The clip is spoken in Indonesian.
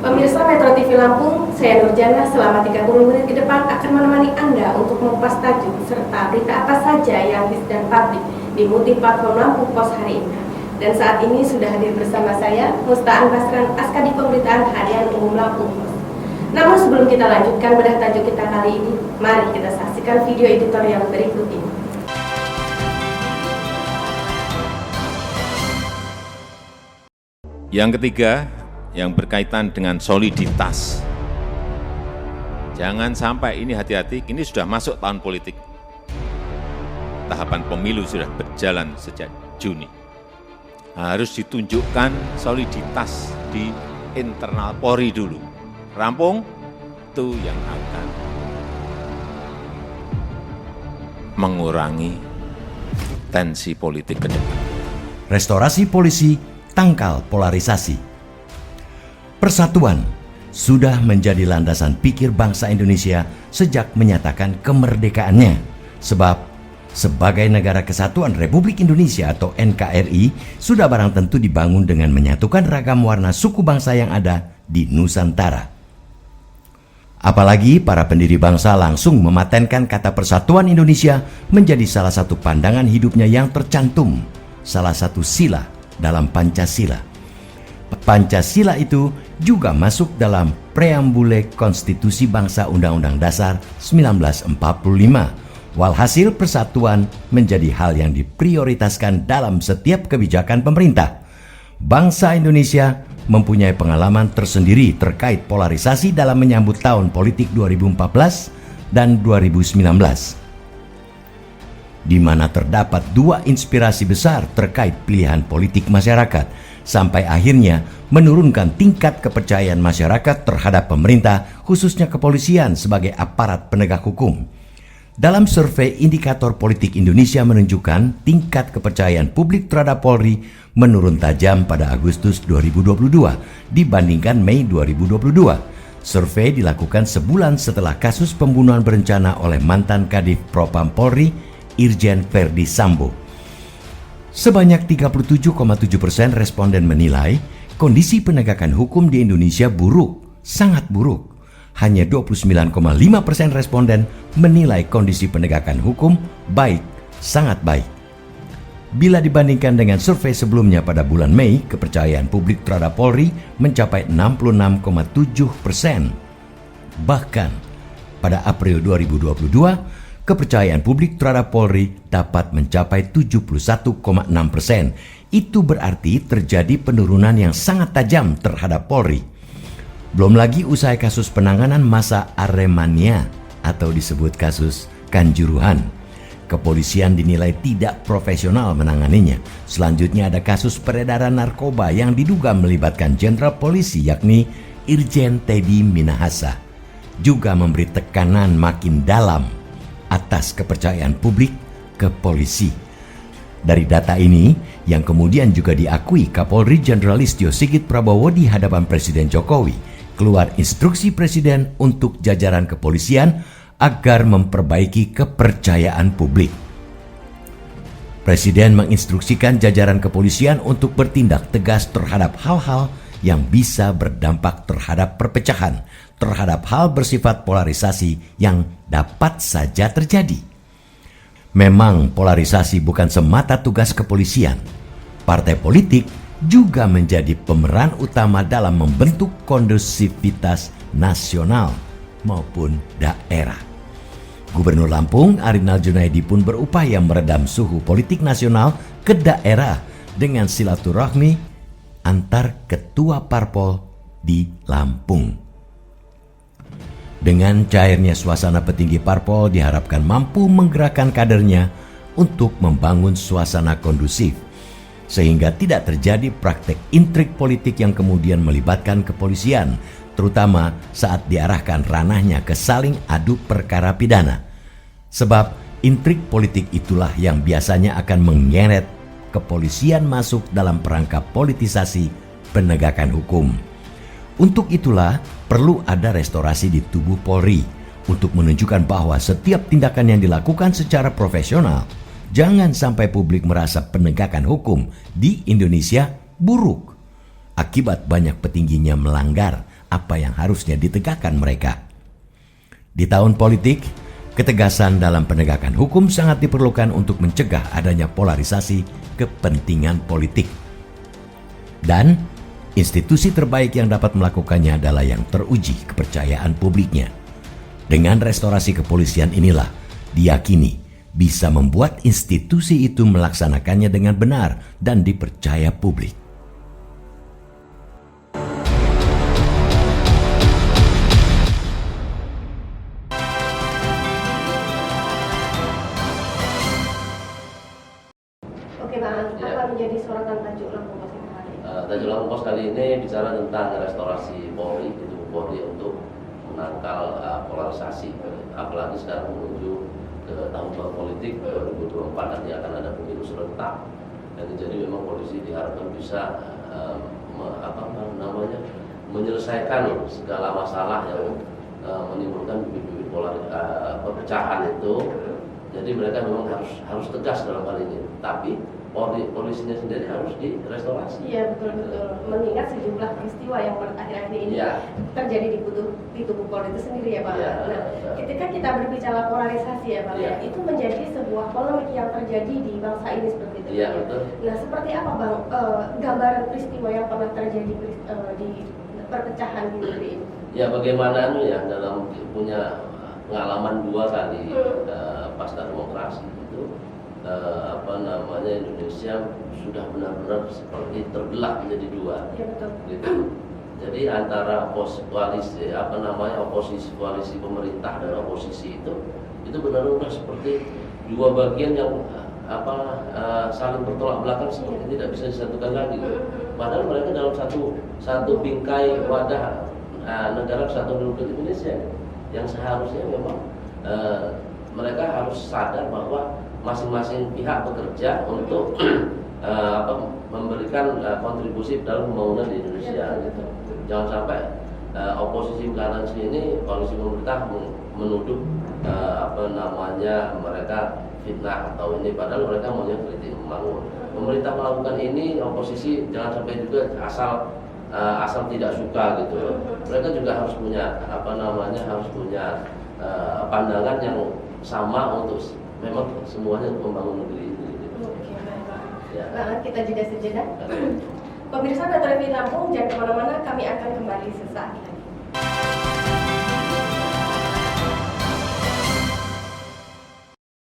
Pemirsa Metro TV Lampung, saya Nurjana selama 30 menit ke depan akan menemani Anda untuk mengupas tajuk serta berita apa saja yang hits dan publik di multiplatform Lampung Pos hari ini. Dan saat ini sudah hadir bersama saya, Mustaan Basran, Askadi Pemberitaan Harian Umum Lampung Pos. Namun sebelum kita lanjutkan bedah tajuk kita kali ini, mari kita saksikan video editorial berikut ini. Yang ketiga, yang berkaitan dengan soliditas. Jangan sampai ini, hati-hati, ini sudah masuk tahun politik. Tahapan pemilu sudah berjalan sejak Juni. Harus ditunjukkan soliditas di internal Polri dulu. Rampung, itu yang akan mengurangi tensi politik ke depan. Restorasi polisi, tangkal polarisasi. Persatuan sudah menjadi landasan pikir bangsa Indonesia sejak menyatakan kemerdekaannya. Sebab sebagai negara kesatuan Republik Indonesia atau NKRI sudah barang tentu dibangun dengan menyatukan ragam warna suku bangsa yang ada di Nusantara. Apalagi para pendiri bangsa langsung mematenkan kata persatuan Indonesia menjadi salah satu pandangan hidupnya yang tercantum, salah satu sila dalam Pancasila. Pancasila itu juga masuk dalam preambule Konstitusi Bangsa Undang-Undang Dasar 1945. Walhasil persatuan menjadi hal yang diprioritaskan dalam setiap kebijakan pemerintah. Bangsa Indonesia mempunyai pengalaman tersendiri terkait polarisasi dalam menyambut tahun politik 2014 dan 2019. Di mana terdapat dua inspirasi besar terkait pilihan politik masyarakat, sampai akhirnya menurunkan tingkat kepercayaan masyarakat terhadap pemerintah, khususnya kepolisian sebagai aparat penegak hukum. Dalam survei Indikator Politik Indonesia menunjukkan tingkat kepercayaan publik terhadap Polri menurun tajam pada Agustus 2022 dibandingkan Mei 2022. Survei dilakukan sebulan setelah kasus pembunuhan berencana oleh mantan Kadif Propam Polri, Irjen Verdi Sambo. Sebanyak 37,7% responden menilai kondisi penegakan hukum di Indonesia buruk, sangat buruk. Hanya 29,5% responden menilai kondisi penegakan hukum baik, sangat baik. Bila dibandingkan dengan survei sebelumnya pada bulan Mei, kepercayaan publik terhadap Polri mencapai 66,7%. Bahkan pada April 2022, kepercayaan publik terhadap Polri dapat mencapai 71,6%. Itu berarti terjadi penurunan yang sangat tajam terhadap Polri. Belum lagi usai kasus penanganan masa Aremania atau disebut kasus Kanjuruhan. Kepolisian dinilai tidak profesional menanganinya. Selanjutnya ada kasus peredaran narkoba yang diduga melibatkan jenderal polisi yakni Irjen Teddy Minahasa. Juga memberi tekanan makin dalam atas kepercayaan publik ke polisi. Dari data ini, yang kemudian juga diakui Kapolri Jenderal Listio Sigit Prabowo di hadapan Presiden Jokowi, keluar instruksi Presiden untuk jajaran kepolisian agar memperbaiki kepercayaan publik. Presiden menginstruksikan jajaran kepolisian untuk bertindak tegas terhadap hal-hal yang bisa berdampak terhadap perpecahan, terhadap hal bersifat polarisasi yang dapat saja terjadi. Memang polarisasi bukan semata tugas kepolisian. Partai politik juga menjadi pemeran utama dalam membentuk kondusivitas nasional maupun daerah. Gubernur Lampung Arinal Junaidi pun berupaya meredam suhu politik nasional ke daerah dengan silaturahmi antar ketua parpol di Lampung. Dengan cairnya suasana, petinggi parpol diharapkan mampu menggerakkan kadernya untuk membangun suasana kondusif, sehingga tidak terjadi praktek intrik politik yang kemudian melibatkan kepolisian, terutama saat diarahkan ranahnya ke saling adu perkara pidana. Sebab intrik politik itulah yang biasanya akan menyeret kepolisian masuk dalam perangkap politisasi penegakan hukum. Untuk itulah perlu ada restorasi di tubuh Polri untuk menunjukkan bahwa setiap tindakan yang dilakukan secara profesional. Jangan sampai publik merasa penegakan hukum di Indonesia buruk akibat banyak petingginya melanggar apa yang harusnya ditegakkan mereka. Di tahun politik, ketegasan dalam penegakan hukum sangat diperlukan untuk mencegah adanya polarisasi kepentingan politik. Dan institusi terbaik yang dapat melakukannya adalah yang teruji kepercayaan publiknya. Dengan restorasi kepolisian inilah diyakini bisa membuat institusi itu melaksanakannya dengan benar dan dipercaya publik. Oke Bang, apa menjadi sorotan tajuk Lampung Pos ini kali? Tajuk Lampung Pos kali ini bicara tentang restorasi Polri, itu Polri untuk menangkal polarisasi, apalagi sekarang menuju ke tahun politik 2024 nanti akan ada pemilu serentak, dan jadi memang polisi diharapkan bisa menyelesaikan segala masalah yang menimbulkan bibit-bibit perpecahan itu. Jadi mereka memang harus tegas dalam hal ini, tapi polisinya sendiri harus direstorasi. Iya betul. Mengingat sejumlah peristiwa yang akhir-akhir ini terjadi di tubuh Polri itu sendiri ya Pak. Nah, ketika kita berbicara polarisasi ya Pak, itu menjadi sebuah polemik yang terjadi di bangsa ini seperti itu. Iya betul. Nah, seperti apa Bang gambaran peristiwa yang pernah terjadi di perpecahan di negeri ini? Ya bagaimana dalam punya pengalaman 2 kali pasca demokrasi itu Indonesia sudah benar-benar seperti terbelah menjadi 2. Ya betul. Gitu. Jadi antara koalisi koalisi pemerintah dan oposisi itu benar-benar seperti 2 bagian yang saling bertolak belakang, seperti tidak bisa disatukan lagi. Padahal mereka dalam satu bingkai wadah negara Kesatuan Republik Indonesia yang seharusnya memang mereka harus sadar bahwa masing-masing pihak bekerja untuk memberikan kontribusi dalam pembangunan di Indonesia. Gitu. Jangan sampai oposisi kanan sini, koalisi pemerintah menuduh mereka fitnah atau ini, padahal mereka maunya kritik membangun. Pemerintah melakukan ini, oposisi jangan sampai juga asal tidak suka gitu. Mereka juga harus punya pandangan yang sama untuk memang semuanya membangun negeri ini. Oke, baik Pak. Ya. Nah, kita jeda sejenak. Pemirsa Metro TV Lampung, jangan kemana-mana, kami akan kembali sesaat lagi.